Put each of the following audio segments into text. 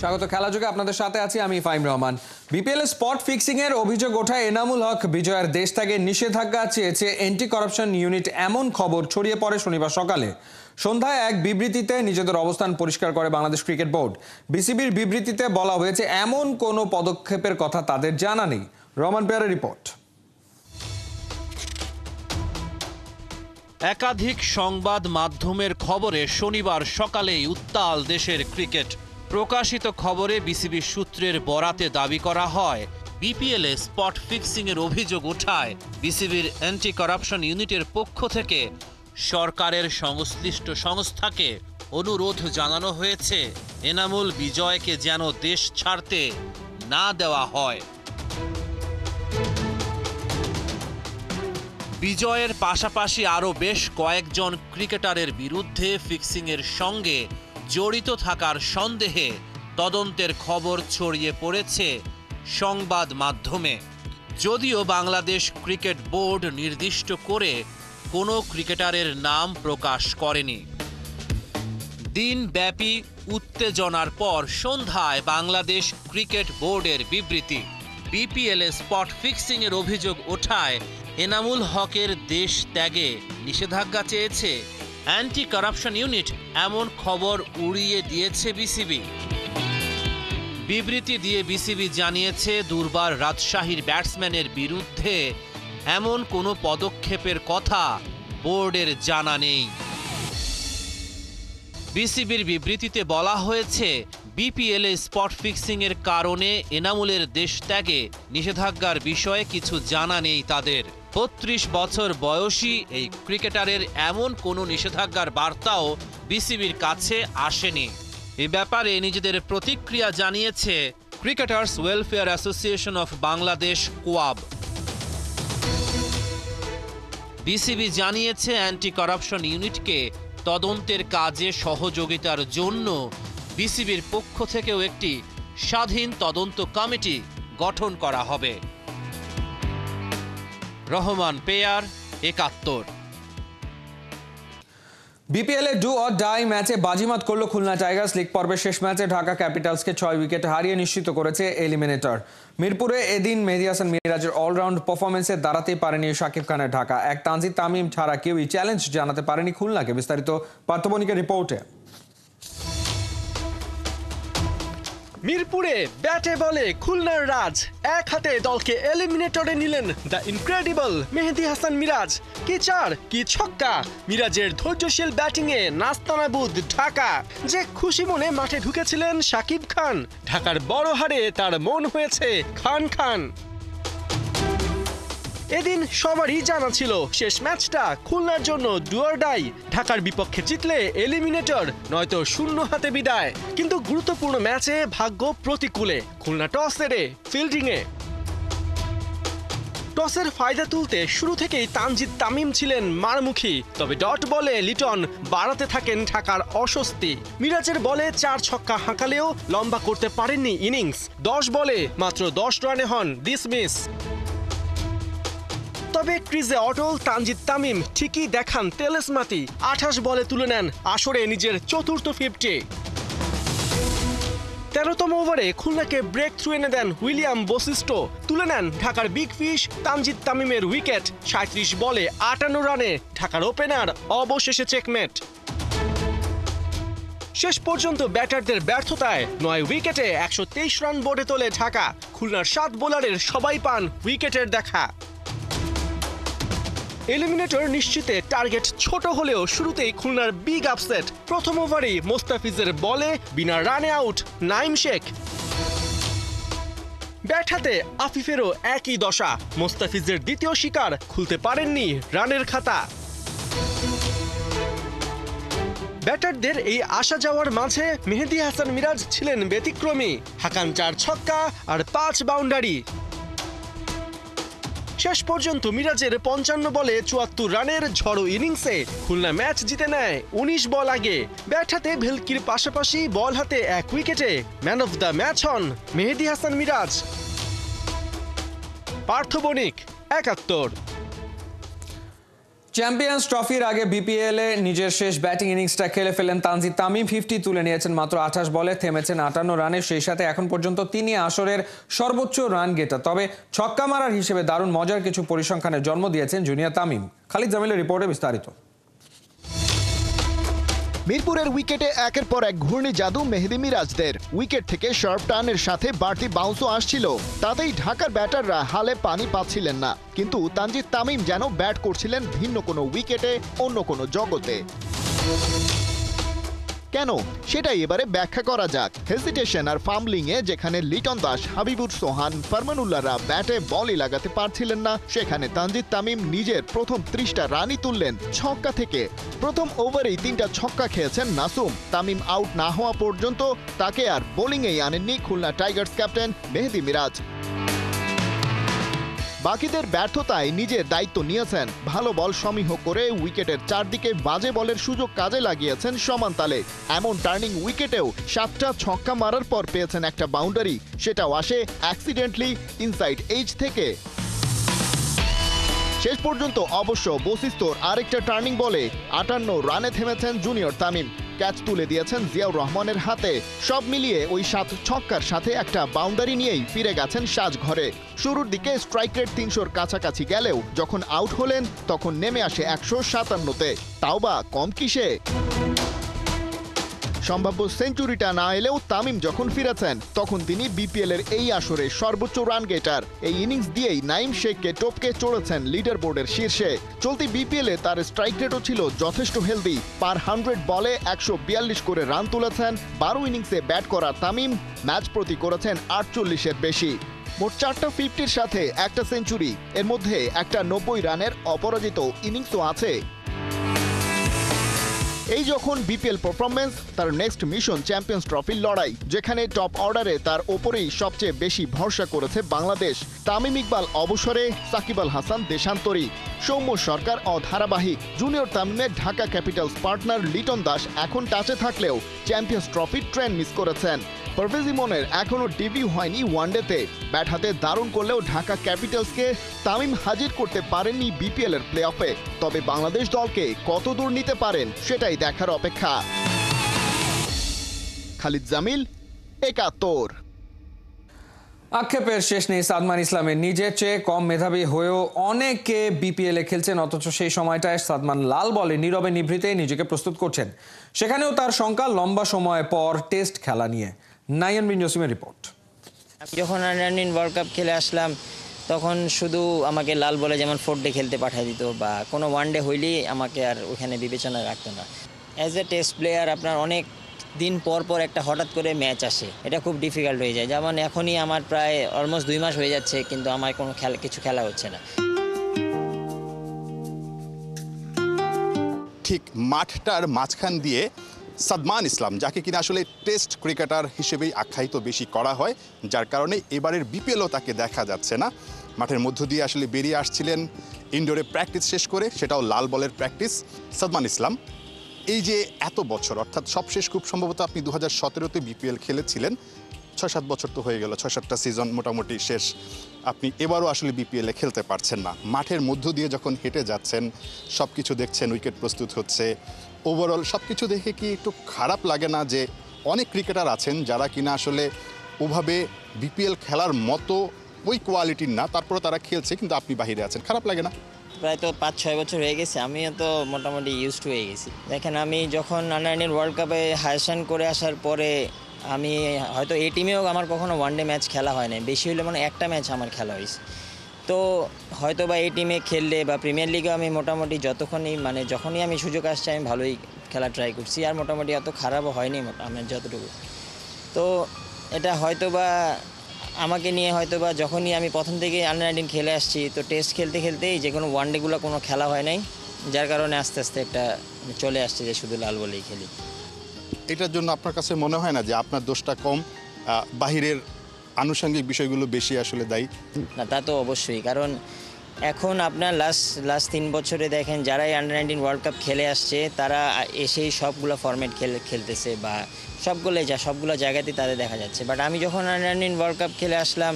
স্বাগত খেলাযোগে আপনাদের সাথে আছি আমি Faim Rahman. BPL spot fixing এর অভিযোগ ওঠায় এনামুল হক বিজয়ের দেশ থেকে নিষেধাজ্ঞা চেয়েছে অ্যান্টি করাপশন ইউনিট, এমন খবর ছড়িয়ে পড়ে শনিবার সকালে। সন্ধ্যায় এক বিবৃতিতে নিজেদের অবস্থান পরিষ্কার করে বাংলাদেশ ক্রিকেট বোর্ড। বিসিবির বিবৃতিতে বলা হয়েছে এমন কোনো পদক্ষেপের কথা তাদের জানা নেই। রহমান পেয়ারের রিপোর্ট। একাধিক সংবাদ মাধ্যমের খবরে শনিবার সকালেই উত্তাল দেশের ক্রিকেট। প্রকাশিত খবরে বিসিবি সূত্রের বরাতে দাবি করা হয়, বিপিএলে স্পট ফিক্সিং এর অভিযোগ ওঠায় বিসিবির অ্যান্টি করাপশন ইউনিটের পক্ষ থেকে সরকারের সংশ্লিষ্ট সংস্থাকে অনুরোধ জানানো হয়েছে এনামুল বিজয়কে যেন দেশ ছাড়তে না দেওয়া হয়। বিজয়ের পাশাপাশি আরও বেশ কয়েকজন ক্রিকেটারের বিরুদ্ধে ফিক্সিংয়ের সঙ্গে জড়িত থাকার সন্দেহে তদন্তের খবর ছড়িয়ে পড়েছে সংবাদ মাধ্যমে। যদিও বাংলাদেশ ক্রিকেট বোর্ড নির্দিষ্ট করে কোনো ক্রিকেটারের নাম প্রকাশ করেনি। দিনব্যাপী উত্তেজনার পর সন্ধ্যায় বাংলাদেশ ক্রিকেট বোর্ডের বিবৃতি। বিপিএলে স্পট ফিক্সিংয়ের অভিযোগ ওঠায় এনামুল হকের দেশ ত্যাগে নিষেধাজ্ঞা চেয়েছে অ্যান্টি কারাপশন ইউনিট, এমন খবর উড়িয়ে দিয়েছে বিসিবি। বিবৃতি দিয়ে বিসিবি জানিয়েছে, দুর্বার রাজশাহীর ব্যাটসম্যানের বিরুদ্ধে এমন কোনো পদক্ষেপের কথা বোর্ডের জানা নেই। বিসিবির বিবৃতিতে বলা হয়েছে, বিপিএলে স্পট ফিক্সিংয়ের কারণে এনামুলের দেশ ত্যাগে নিষেধাজ্ঞার বিষয়ে কিছু জানা নেই তাদের। ৩২ বছর বয়সী এই ক্রিকেটারের এমন কোনো নিষেধাজ্ঞার বার্তাও বিসিবির কাছে আসেনি। এ ব্যাপারে নিজেদের প্রতিক্রিয়া জানিয়েছে cricketers welfare association of Bangladesh, কোয়াব। BCB জানিয়েছে, অ্যান্টি কারাপশন ইউনিটকে তদন্তের কাজে সহযোগিতার জন্য বিসিবির পক্ষ থেকেও একটি স্বাধীন তদন্ত কমিটি গঠন করা হবে। রহমান পেয়ার, ৭১। বিপিএলে ডু অর ডাই ম্যাচে বাজিমাত করল খুলনা টাইগার্স। লিগ পর্বের শেষ ম্যাচে ঢাকা ক্যাপিটালসকে ৬ উইকেট হারিয়ে নিশ্চিত করেছে এলিমিনেটর। মিরপুরে এদিন মেহেদী হাসান মিরাজের অলরাউন্ড পারফরমেন্সে দাঁড়াতে পারেনি শাকিব খানের ঢাকা। এক তানজিদ তামিম ছাড়া কেউই চ্যালেঞ্জ জানাতে পারেনি খুলনাকে। বিস্তারিত পার্থবণিকের রিপোর্টে। মিরপুরে ব্যাটে বলে খুলনার রাজ, এক হাতে দলকে এলিমিনেটরে নিলেন দ্য ইনক্রেডিবল মেহেদী হাসান মিরাজ। কি চার কি ছক্কা! মিরাজের ধৈর্যশীল ব্যাটিংয়ে নাস্তানাবুদ ঢাকা। যে খুশি মনে মাঠে ঢুকেছিলেন শাকিব খান। ঢাকার বড় হারে তার মন হয়েছে খান খান। এদিন সবারই জানা ছিল শেষ ম্যাচটা খুলনার জন্য ডু অর ডাই। ঢাকার বিপক্ষে জিতলে এলিমিনেটর, নয়তো শূন্য হাতে বিদায়। কিন্তু গুরুত্বপূর্ণ ম্যাচে ভাগ্য প্রতিকূলে। খুলনা টস হেরে ফিল্ডিংয়ে। টসের ফায়দা তুলতে শুরু থেকেই তানজিদ তামিম ছিলেন মারমুখী। তবে ডট বলে লিটন বাড়াতে থাকেন ঢাকার অস্বস্তি। মিরাজের বলে ৪ ছক্কা হাঁকালেও লম্বা করতে পারেননি ইনিংস। ১০ বলে মাত্র ১০ রানে হন ডিসমিস। তবে ক্রিজে অটল তানজিদ তামিম ঠিকই দেখান তেলেসমাতি। ২৮ বলে তুলে নেন আসরে নিজের চতুর্থ 50। ১৩তম ওভারে খুলনাকে ব্রেক থ্রু এনে দেন উইলিয়াম বশিষ্ঠ। তুলে নেন ঢাকার বিগ ফিশ তানজিদ তামিমের উইকেট। ৩৭ বলে ৫৮ রানে ঢাকার ওপেনার অবশেষে চেকমেট। শেষ পর্যন্ত ব্যাটারদের ব্যর্থতায় ৯ উইকেটে ১২৩ রান বোর্ডে তোলে ঢাকা। খুলনার ৭ বোলারের সবাই পান উইকেটের দেখা। এলিমিনেটর নিশ্চিতে টার্গেট ছোট হলেও শুরুতেই খুলনার বিগ আপসেট। প্রথম ওভারেই মোস্তাফিজের বলে বিনা রানে আউট নাইম শেখ। ব্যাট হাতে আফিফেরও একই দশা। মোস্তাফিজের দ্বিতীয় শিকার খুলতে পারেননি রানের খাতা। ব্যাটারদের এই আসা যাওয়ার মাঝে মেহেদী হাসান মিরাজ ছিলেন ব্যতিক্রমী। হাকান ৪ ছক্কা আর ৫ বাউন্ডারি। শেষ পর্যন্ত মিরাজের ৫৫ বলে ৭৪ রানের ঝড়ো ইনিংসে খুলনা ম্যাচ জিতে নেয় ১৯ বল আগে। ব্যাট হাতে ভেলকির পাশাপাশি বল হাতে ১ উইকেটে ম্যান অফ দ্য ম্যাচ হন মেহেদী হাসান মিরাজ। পার্থ বণিক, ৭১। চ্যাম্পিয়ন্স ট্রফির আগে বিপিএল এ নিজের শেষ ব্যাটিং ইনিংসটা খেলে ফেলেন তানজিদ তামিম। 50 তুলে নিয়েছেন মাত্র 28 বলে, থেমেছেন 58 রানে। সেই সাথে এখন পর্যন্ত তিনি আসরের সর্বোচ্চ রান গেটার। তবে ছক্কা মারার হিসেবে দারুণ মজার কিছু পরিসংখ্যানের জন্ম দিয়েছেন জুনিয়র তামিম। খালিদ জামিলের রিপোর্টে বিস্তারিত। মিরপুরের উইকেটে একের পর এক ঘূর্ণি জাদু মেহেদী মিরাজদের। উইকেট থেকে শার্প টার্নের সাথে বাড়তি বাউন্সও আসছিল, তাতেই ঢাকার ব্যাটাররা হালে পানি পাচ্ছিলেন না। কিন্তু তানজিদ তামিম যেন ব্যাট করছিলেন ভিন্ন কোনো উইকেটে, অন্য কোনো জগতে। কেন, সেটাই এবারে ব্যাখ্যা করা যাক। হেজিটেশন আর ফাম্বলিংয়ে যেখানে লিটন দাস, হাবিবুর সোহান, ফারমানুল্লাহরা ব্যাটে বলই লাগাতে পারছিলেন না, সেখানে তানজিদ তামিম নিজের প্রথম 30টা রানই তুললেন ছক্কা থেকে। প্রথম ওভারেই 3টা ছক্কা খেয়েছেন নাসুম। তামিম আউট না হওয়া পর্যন্ত তাকে আর বোলিংয়েই আনেননি খুলনা টাইগার্স ক্যাপ্টেন মেহেদী মিরাজ। বাকিদের ব্যর্থতায় নিজের দায়িত্ব নিয়েছেন। ভালো বল সমীহ করে উইকেটের চারদিকে বাজে বলের সুযোগ কাজে লাগিয়েছেন সমান তালে। এমন টার্নিং উইকেটেও 7টা ছক্কা মারার পর পেয়েছেন একটা বাউন্ডারি, সেটাও আসে অ্যাক্সিডেন্টলি ইনসাইড এজ থেকে। শেষ পর্যন্ত অবশ্য বশিস্তর আরেকটা টার্নিং বলে 58 রানে থেমেছেন জুনিয়র তামিম। ক্যাচ তুলে দিয়েছেন জিয়াউর রহমানের হাতে। সব মিলিয়ে ওই 7 ছক্কার সাথে একটা বাউন্ডারি নিয়েই ফিরে গেছেন সাজঘরে। শুরুর দিকে স্ট্রাইক রেট 300-র কাছাকাছি গেলেও যখন আউট হলেন তখন নেমে আসে 157-তে। তাও বা কম কিসে? সম্ভাব্য সেঞ্চুরিটা না এলেও তামিম যখন ফিরেছেন তখন তিনি বিপিএল এর এই আসরে সর্বোচ্চ রান গেটার। এই ইনিংস দিয়েই নাইম শেখকে টপকে চড়েছেন লিডার বোর্ডের শীর্ষে। চলতি বিপিএল এ তার স্ট্রাইক রেটও ছিল যথেষ্ট হেলদি। পার 100 বলে 142 করে রান তুলেছেন। 12 ইনিংসে ব্যাট করা তামিম ম্যাচ প্রতি করেছেন 48-এর বেশি। মোট 4টা 50-র সাথে একটা সেঞ্চুরি, এর মধ্যে একটা 90 রানের অপরাজিত ইনিংসও আছে। এই যখন বিপিএল পারফরমেন্স, তার নেক্সট মিশন চ্যাম্পিয়ন্স ট্রফির লড়াই, যেখানে টপ অর্ডারে তার ওপরেই সবচেয়ে বেশি ভরসা করেছে বাংলাদেশ। তামিম ইকবাল অবসরে, সাকিব আল হাসান দেশান্তরী, সৌম্য সরকার অধারাবাহিক। জুনিয়র তামিমের ঢাকা ক্যাপিটালস পার্টনার লিটন দাস এখন টাচে থাকলেও চ্যাম্পিয়ন্স ট্রফির ট্রেন মিস করেছেন। পারভেজ ইমনের এখনও ডেবিউ হয়নি ওয়ানডেতে। ব্যাট হাতে দারুণ করলেও ঢাকা ক্যাপিটালসকে তামিম হাজির করতে পারেননি বিপিএল এর প্লে অফে। তবে বাংলাদেশ দলকে কত দূর নিতে পারেন সেটাই দেখার অপেক্ষা। খালিদ জামিল, 71। আক্ষেপের শেষ নেই সাদমান ইসলামের। নিজের চেয়ে কম মেধাবী হয়েও অনেকে বিপিএল এ খেলছেন, অথচ সেই সময়টায় সাদমান লাল বলে নীরবে নিভৃতে নিজেকে প্রস্তুত করছেন। সেখানেও তার শঙ্কা লম্বা সময় পর টেস্ট খেলা নিয়ে। নাইন বিন জসিমের রিপোর্ট। আমি যখন আন্ডার-19 ওয়ার্ল্ড কাপ খেলে আসলাম তখন শুধু আমাকে লাল বলে যেমন 4 ডে খেলতে পাঠিয়ে দিত, বা কোনো ওয়ানডে হইলেই আমাকে আর ওখানে বিবেচনায় রাখতো না। অ্যাজ এ টেস্ট প্লেয়ার আপনার অনেক দিন পর পর একটা হঠাৎ করে ম্যাচ আসে, এটা খুব ডিফিকাল্ট হয়ে যায়। যেমন এখনই আমার প্রায় অলমোস্ট 2 মাস হয়ে যাচ্ছে, কিন্তু আমার কোনো কিছু খেলা হচ্ছে না। ঠিক মাঠটার মাঝখান দিয়ে সাদমান ইসলাম, যাকে কিনা আসলে টেস্ট ক্রিকেটার হিসেবেই আখ্যায়িত বেশি করা হয়, যার কারণে এবারের বিপিএলও তাকে দেখা যাচ্ছে না। মাঠের মধ্য দিয়ে আসলে বেরিয়ে আসছিলেন ইনডোরে প্র্যাকটিস শেষ করে, সেটাও লাল বলের প্র্যাকটিস। সাদমান ইসলাম এই যে এত বছর, অর্থাৎ সবশেষ খুব সম্ভবত আপনি 2017-তে বিপিএল খেলেছিলেন, 6-7 বছর তো হয়ে গেল, 6-7টা সিজন মোটামুটি শেষ। আপনি এবারও আসলে বিপিএলে খেলতে পারছেন না। মাঠের মধ্য দিয়ে যখন হেঁটে যাচ্ছেন, সব কিছু দেখছেন, উইকেট প্রস্তুত হচ্ছে, ওভারঅল সব কিছু দেখে কি একটু খারাপ লাগে না যে অনেক ক্রিকেটার আছেন যারা কিনা আসলে ওভাবে বিপিএল খেলার মতো ওই কোয়ালিটির না, তারপরে তারা খেলছে, কিন্তু আপনি বাহিরে আছেন, খারাপ লাগে না? প্রায় তো 5-6 বছর হয়ে গেছে, আমিও তো মোটামুটি ইউজড হয়ে গেছি। দেখেন, আমি যখন আন্ডার-19 ওয়ার্ল্ড কাপে হায়ার করে আসার পরে আমি হয়তো এই টিমেও আমার কখনো ওয়ানডে ম্যাচ খেলা হয় না, বেশি হলে মানে একটা ম্যাচ আমার খেলা হয়েছে। তো হয়তো বা এই টিমে খেললে বা প্রিমিয়ার লিগে আমি মোটামুটি যখনই আমি সুযোগ আসছে আমি ভালোই খেলা ট্রাই করছি, আর মোটামুটি অত খারাপও হয়নি আমার যতটুকু। তো এটা হয়তো বা আমাকে নিয়ে হয়তো বা যখনই আমি প্রথম থেকে আন্ডার-19 খেলে আসছি, তো টেস্ট খেলতে খেলতেই যে কোনো ওয়ানডেগুলো কোনো খেলা হয় নাই, যার কারণে আস্তে আস্তে একটা চলে আসছে যে শুধু লাল বলেই খেলি। এটার জন্য আপনার কাছে মনে হয় না যে আপনার দোষটা কম, বাহিরের আনুষঙ্গিক বিষয়গুলো বেশি আসলে দায়ী? না, তা তো অবশ্যই, কারণ এখন আপনার লাস্ট 3 বছরে দেখেন যারাই আন্ডার-19 ওয়ার্ল্ড কাপ খেলে আসছে তারা এসেই সবগুলো ফরম্যাট খেলতেছে, বা সবগুলো জায়গাতেই তাদের দেখা যাচ্ছে। বাট আমি যখন আন্ডার-19 ওয়ার্ল্ড কাপ খেলে আসলাম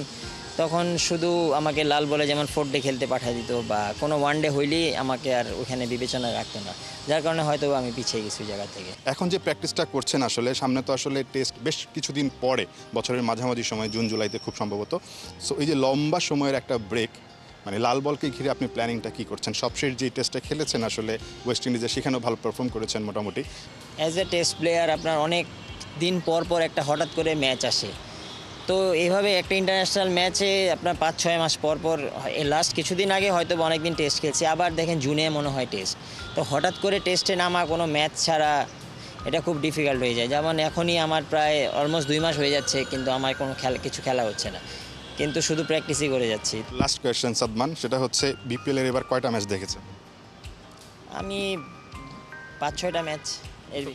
তখন শুধু আমাকে লাল বলে যেমন 4 ডে খেলতে পাঠিয়ে দিত বা কোনো 1 ডে হইলেই আমাকে আর ওখানে বিবেচনা রাখতো না, যার কারণে হয়তো আমি পিছিয়ে গেছি ওই জায়গা থেকে। এখন যে প্র্যাকটিসটা করছেন আসলে সামনে তো আসলে টেস্ট বেশ কিছুদিন পরে, বছরের মাঝামাঝি সময় জুন জুলাইতে খুব সম্ভবত। সো এই যে লম্বা সময়ের একটা ব্রেক, মানে লাল বলকে ঘিরে আপনি প্ল্যানিংটা কি করছেন? সবশেষ যে টেস্টটা খেলেছেন আসলে ওয়েস্ট ইন্ডিজে, সেখানেও ভালো পারফর্ম করেছেন মোটামুটি। অ্যাজ এ টেস্ট প্লেয়ার আপনার অনেক দিন পর পর একটা হঠাৎ করে ম্যাচ আসে, তো এইভাবে একটা ইন্টারন্যাশনাল ম্যাচে আপনার 5-6 মাস পর পর লাস্ট কিছুদিন আগে হয়তো অনেক দিন টেস্ট খেলছি, আবার দেখেন জুনে মনে হয় টেস্ট, তো হঠাৎ করে টেস্টে নামা কোনো ম্যাচ ছাড়া এটা খুব ডিফিকাল্ট হয়ে যায়। যেমন এখনই আমার প্রায় অলমোস্ট 2 মাস হয়ে যাচ্ছে, কিন্তু আমার কোনো কিছু খেলা হচ্ছে না, কিন্তু শুধু প্র্যাকটিসই করে যাচ্ছি। লাস্ট কোয়েশ্চেন সাদমান, সেটা হচ্ছে বিপিএল এর এবার কয়টা ম্যাচ দেখেছেন? আমি 5-6টা ম্যাচ।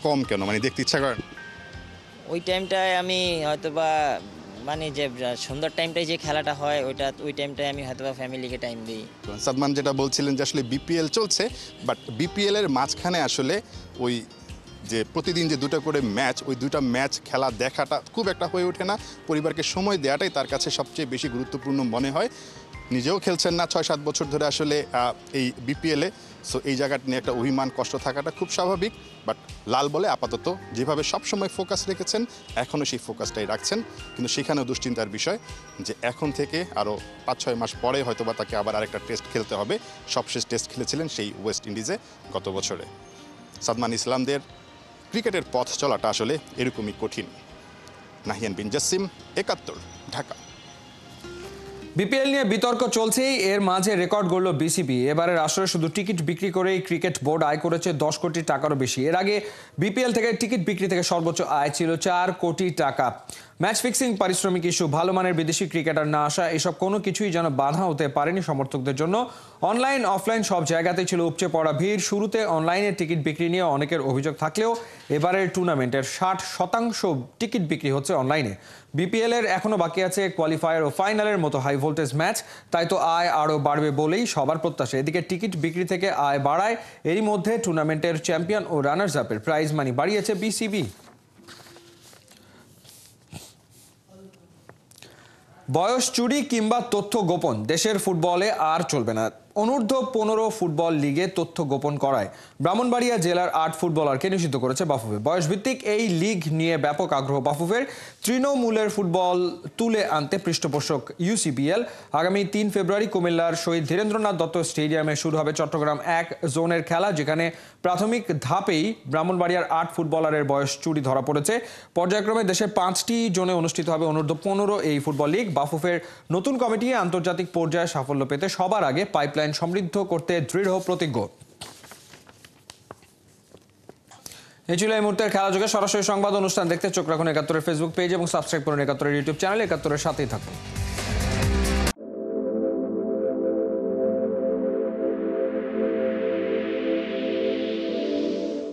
কম কেন, মানে দেখতে ইচ্ছা করেন? ওই টাইমটায় আমি হয়তো বা মানে যে সুন্দর টাইমটায় যে খেলাটা হয় ওই টাইমটায় আমি হয়তো বা ফ্যামিলিকে টাইম দিই। সাদমান যেটা বলছিলেন যে আসলে বিপিএল চলছে, বাট বিপিএল এর মাঝখানে আসলে ওই যে প্রতিদিন যে 2টা করে ম্যাচ, ওই 2টা ম্যাচ খেলা দেখাটা খুব একটা হয়ে ওঠে না। পরিবারকে সময় দেওয়াটাই তার কাছে সবচেয়ে বেশি গুরুত্বপূর্ণ মনে হয়। নিজেও খেলছেন না 6-7 বছর ধরে আসলে এই বিপিএলে। সো এই জায়গাটা নিয়ে একটা অভিমান, কষ্ট থাকাটা খুব স্বাভাবিক। বাট লাল বলে আপাতত যেভাবে সবসময় ফোকাস রেখেছেন, এখনও সেই ফোকাসটাই রাখছেন। কিন্তু সেখানেও দুশ্চিন্তার বিষয় যে এখন থেকে আরও 5-6 মাস পরে হয়তো বা তাকে আবার আরেকটা টেস্ট খেলতে হবে। সবশেষ টেস্ট খেলেছিলেন সেই ওয়েস্ট ইন্ডিজে গত বছরে। সাদমান ইসলামদের ক্রিকেটের পথ চলাটা আসলে এরকমই কঠিন। নাহিয়ান বিন জাসিম, 71, ঢাকা। বিপিএল নিয়ে বিতর্ক চলছেই, এর মাঝে রেকর্ড গড়ল বিসিবি। এবারের আসরে শুধু টিকিট বিক্রি করেই ক্রিকেট বোর্ড আয় করেছে 10 কোটি টাকারও বেশি। এর আগে বিপিএল থেকে টিকিট বিক্রি থেকে সর্বোচ্চ আয় ছিল 4 কোটি টাকা। ম্যাচ ফিক্সিং, পারিশ্রমিক ইস্যু, ভালো মানের বিদেশি ক্রিকেটার না আসা, এসব কোনো কিছুই যেন বাধা হতে পারেনি সমর্থকদের জন্য। অনলাইন অফলাইন সব জায়গাতেই ছিল উপচে পড়া ভিড়। শুরুতে অনলাইনে টিকিট বিক্রি নিয়ে অনেকের অভিযোগ থাকলেও এবারের টুর্নামেন্টের 60% টিকিট বিক্রি হচ্ছে অনলাইনে। বিপিএল এর এখনো বাকি আছে কোয়ালিফায়ার ও ফাইনালের মতো হাই ভোল্টেজ ম্যাচ, তাই তো আয় আরও বাড়বে বলেই সবার প্রত্যাশা। এদিকে টিকিট বিক্রি থেকে আয় বাড়ায়, এরই মধ্যে টুর্নামেন্টের চ্যাম্পিয়ন ও রানার্স আপের প্রাইজ মানি বাড়িয়েছে বিসিবি। বয়স চুরি কিংবা তথ্য গোপন দেশের ফুটবলে আর চলবে না। অনূর্ধ্ব 15 ফুটবল লিগে তথ্য গোপন করায় ব্রাহ্মণবাড়িয়া জেলার 8 ফুটবলারকে নিষিদ্ধ করেছে বাফুফে। বয়সভিত্তিক এই লিগ নিয়ে ব্যাপক আগ্রহ বাফুফের। তৃণমূলের ফুটবল তুলে আনতে পৃষ্ঠপোষক ইউসিবিএল। আগামী 3 ফেব্রুয়ারি কুমিল্লার শহীদ ধীরেন্দ্রনাথ দত্ত স্টেডিয়ামে শুরু হবে চট্টগ্রাম 1 জোনের খেলা, যেখানে প্রাথমিক ধাপেই ব্রাহ্মণবাড়িয়ার 8 ফুটবলারের বয়স চুরি ধরা পড়েছে। পর্যায়ক্রমে দেশের 5টি জোনে অনুষ্ঠিত হবে অনূর্ধ্ব 15 এই ফুটবল লিগ। বাফুফের নতুন কমিটি আন্তর্জাতিক পর্যায়ে সাফল্য পেতে সবার আগে পাইপলাইন সমৃদ্ধ করতে দৃঢ় প্রতিজ্ঞ। এই ছিল এই মুহূর্তের খেলা যোগে সরাসরি সংবাদ অনুষ্ঠান দেখতে চোখ রাখুন 71-এর ফেসবুক পেজ এবং সাবস্ক্রাইব করুন 71-এর ইউটিউব চ্যানেল। 71-এর সাথেই থাকুন।